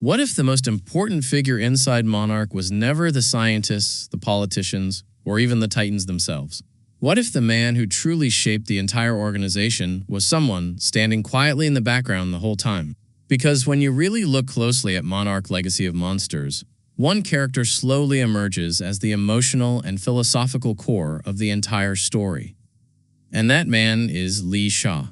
What if the most important figure inside Monarch was never the scientists, the politicians, or even the Titans themselves? What if the man who truly shaped the entire organization was someone standing quietly in the background the whole time? Because when you really look closely at Monarch: Legacy of Monsters, one character slowly emerges as the emotional and philosophical core of the entire story. And that man is Lee Shaw.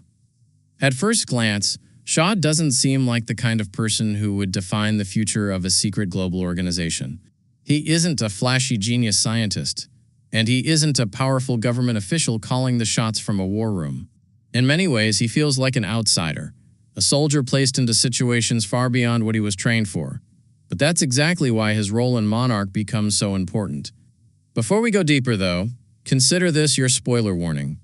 At first glance, Shaw doesn't seem like the kind of person who would define the future of a secret global organization. He isn't a flashy genius scientist, and he isn't a powerful government official calling the shots from a war room. In many ways, he feels like an outsider, a soldier placed into situations far beyond what he was trained for. But that's exactly why his role in Monarch becomes so important. Before we go deeper, though, consider this your spoiler warning.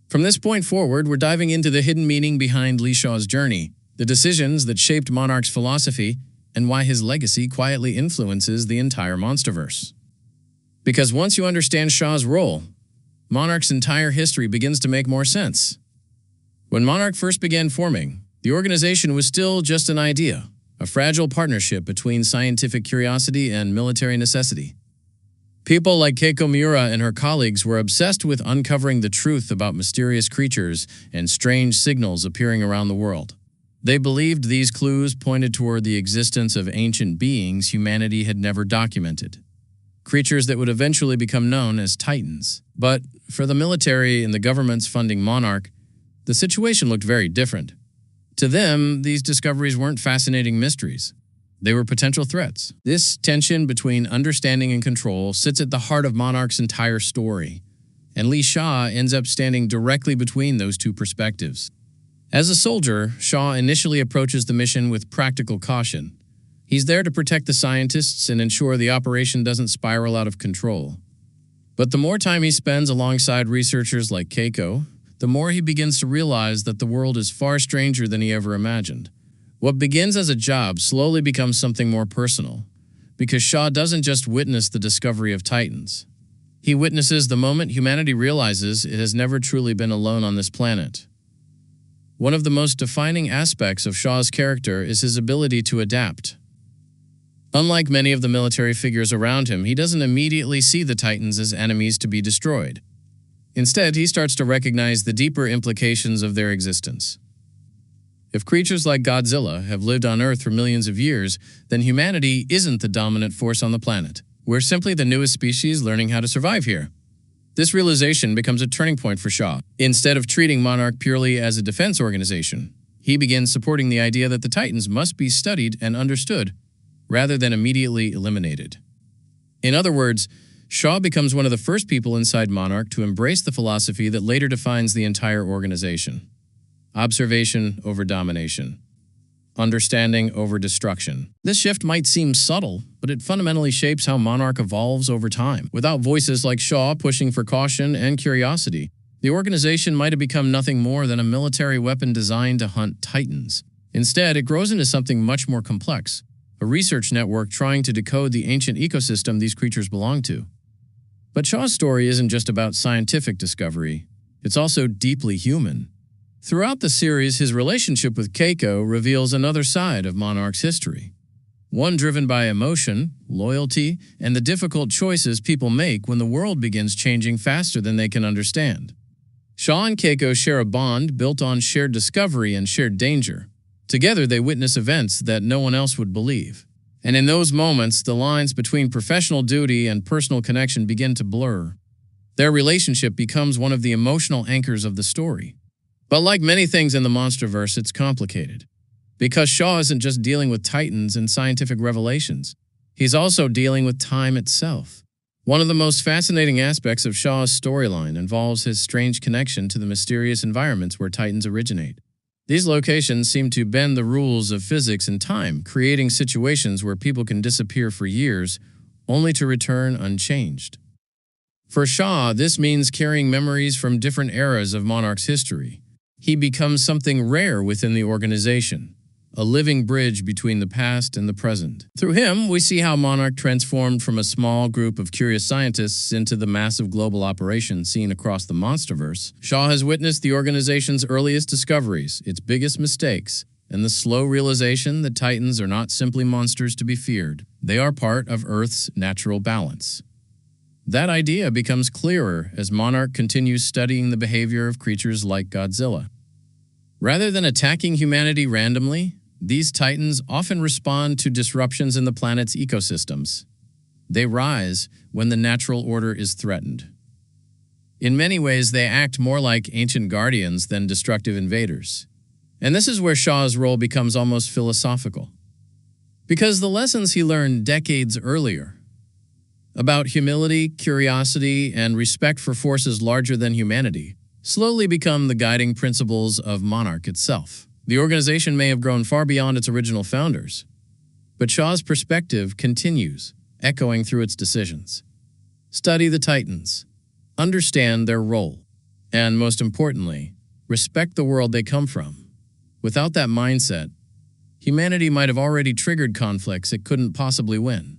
From this point forward, we're diving into the hidden meaning behind Lee Shaw's journey, the decisions that shaped Monarch's philosophy, and why his legacy quietly influences the entire MonsterVerse. Because once you understand Shaw's role, Monarch's entire history begins to make more sense. When Monarch first began forming, the organization was still just an idea, a fragile partnership between scientific curiosity and military necessity. People like Keiko Miura and her colleagues were obsessed with uncovering the truth about mysterious creatures and strange signals appearing around the world. They believed these clues pointed toward the existence of ancient beings humanity had never documented, creatures that would eventually become known as Titans. But for the military and the governments funding Monarch, the situation looked very different. To them, these discoveries weren't fascinating mysteries. They were potential threats. This tension between understanding and control sits at the heart of Monarch's entire story, and Lee Shaw ends up standing directly between those two perspectives. As a soldier, Shaw initially approaches the mission with practical caution. He's there to protect the scientists and ensure the operation doesn't spiral out of control. But the more time he spends alongside researchers like Keiko, the more he begins to realize that the world is far stranger than he ever imagined. What begins as a job slowly becomes something more personal, because Shaw doesn't just witness the discovery of Titans. He witnesses the moment humanity realizes it has never truly been alone on this planet. One of the most defining aspects of Shaw's character is his ability to adapt. Unlike many of the military figures around him, he doesn't immediately see the Titans as enemies to be destroyed. Instead, he starts to recognize the deeper implications of their existence. If creatures like Godzilla have lived on Earth for millions of years, then humanity isn't the dominant force on the planet. We're simply the newest species learning how to survive here. This realization becomes a turning point for Shaw. Instead of treating Monarch purely as a defense organization, he begins supporting the idea that the Titans must be studied and understood, rather than immediately eliminated. In other words, Shaw becomes one of the first people inside Monarch to embrace the philosophy that later defines the entire organization. Observation over domination. Understanding over destruction. This shift might seem subtle, but it fundamentally shapes how Monarch evolves over time. Without voices like Shaw pushing for caution and curiosity, the organization might have become nothing more than a military weapon designed to hunt Titans. Instead, it grows into something much more complex, a research network trying to decode the ancient ecosystem these creatures belong to. But Shaw's story isn't just about scientific discovery, it's also deeply human. Throughout the series, his relationship with Keiko reveals another side of Monarch's history. One driven by emotion, loyalty, and the difficult choices people make when the world begins changing faster than they can understand. Shaw and Keiko share a bond built on shared discovery and shared danger. Together, they witness events that no one else would believe. And in those moments, the lines between professional duty and personal connection begin to blur. Their relationship becomes one of the emotional anchors of the story. But like many things in the MonsterVerse, it's complicated. Because Shaw isn't just dealing with Titans and scientific revelations. He's also dealing with time itself. One of the most fascinating aspects of Shaw's storyline involves his strange connection to the mysterious environments where Titans originate. These locations seem to bend the rules of physics and time, creating situations where people can disappear for years, only to return unchanged. For Shaw, this means carrying memories from different eras of Monarch's history. He becomes something rare within the organization, a living bridge between the past and the present. Through him, we see how Monarch transformed from a small group of curious scientists into the massive global operation seen across the MonsterVerse. Shaw has witnessed the organization's earliest discoveries, its biggest mistakes, and the slow realization that Titans are not simply monsters to be feared. They are part of Earth's natural balance. That idea becomes clearer as Monarch continues studying the behavior of creatures like Godzilla. Rather than attacking humanity randomly, these Titans often respond to disruptions in the planet's ecosystems. They rise when the natural order is threatened. In many ways, they act more like ancient guardians than destructive invaders. And this is where Shaw's role becomes almost philosophical. Because the lessons he learned decades earlier about humility, curiosity, and respect for forces larger than humanity slowly become the guiding principles of Monarch itself. The organization may have grown far beyond its original founders, but Shaw's perspective continues, echoing through its decisions. Study the Titans, understand their role, and most importantly, respect the world they come from. Without that mindset, humanity might have already triggered conflicts it couldn't possibly win.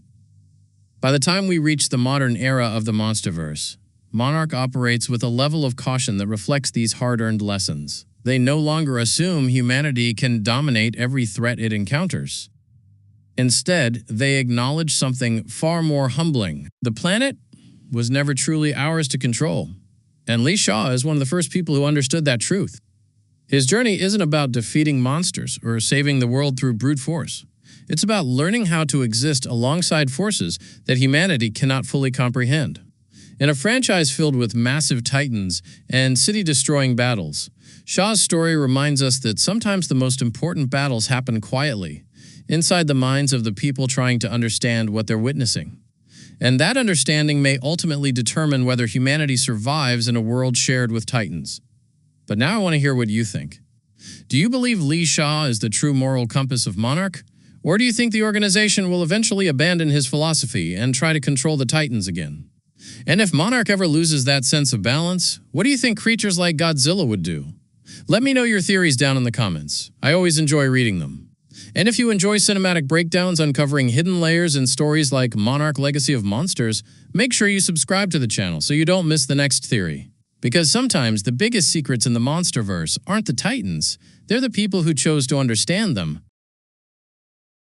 By the time we reach the modern era of the MonsterVerse, Monarch operates with a level of caution that reflects these hard-earned lessons. They no longer assume humanity can dominate every threat it encounters. Instead, they acknowledge something far more humbling. The planet was never truly ours to control, and Lee Shaw is one of the first people who understood that truth. His journey isn't about defeating monsters or saving the world through brute force. It's about learning how to exist alongside forces that humanity cannot fully comprehend. In a franchise filled with massive titans and city-destroying battles, Shaw's story reminds us that sometimes the most important battles happen quietly, inside the minds of the people trying to understand what they're witnessing. And that understanding may ultimately determine whether humanity survives in a world shared with titans. But now I want to hear what you think. Do you believe Lee Shaw is the true moral compass of Monarch? Or do you think the organization will eventually abandon his philosophy and try to control the Titans again? And if Monarch ever loses that sense of balance, what do you think creatures like Godzilla would do? Let me know your theories down in the comments. I always enjoy reading them. And if you enjoy cinematic breakdowns uncovering hidden layers in stories like Monarch Legacy of Monsters, make sure you subscribe to the channel so you don't miss the next theory. Because sometimes the biggest secrets in the MonsterVerse aren't the Titans, they're the people who chose to understand them